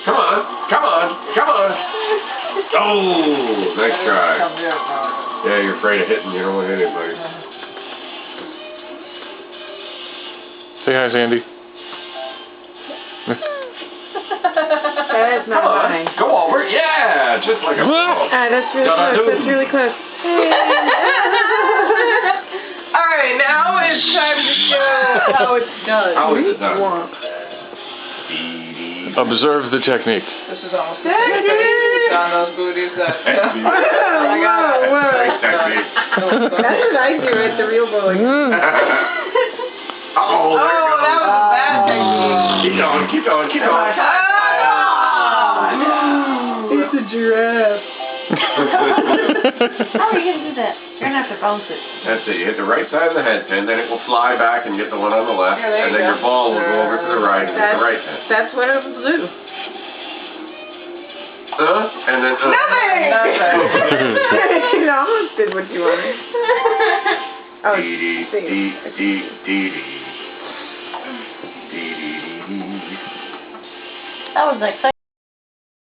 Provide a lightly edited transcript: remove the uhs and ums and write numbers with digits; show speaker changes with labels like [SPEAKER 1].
[SPEAKER 1] Come on, come on, come on. Oh, nice try. Yeah, you're afraid of hitting. You don't want to hit anybody.
[SPEAKER 2] Say hi, Sandy.
[SPEAKER 3] That's not mine.
[SPEAKER 1] Go over. Yeah, just like a ball.
[SPEAKER 3] That's really close. That's really close. Alright, now it's time to show how it's done.
[SPEAKER 1] How is it done?
[SPEAKER 2] Observe the technique.
[SPEAKER 4] This is almost the same thing on those booties that...
[SPEAKER 3] Whoa.
[SPEAKER 1] Technique.
[SPEAKER 3] That's what I do at the real bowling.
[SPEAKER 1] Uh-oh, there it goes.
[SPEAKER 4] That was a bad technique.
[SPEAKER 1] Keep going, keep going, keep going.
[SPEAKER 3] It's a giraffe.
[SPEAKER 5] How are you going to do that? You're going to have to bounce it.
[SPEAKER 1] That's it. You hit the right side of the head pin, then it will fly back and get the one on the left,
[SPEAKER 4] Yeah, there
[SPEAKER 1] and
[SPEAKER 4] you
[SPEAKER 1] then
[SPEAKER 4] go.
[SPEAKER 1] your ball will go over to the right and get the right pin.
[SPEAKER 3] That's what it will do.
[SPEAKER 1] And then...
[SPEAKER 3] Nothing! You almost did what you wanted. Oh,
[SPEAKER 5] That was exciting.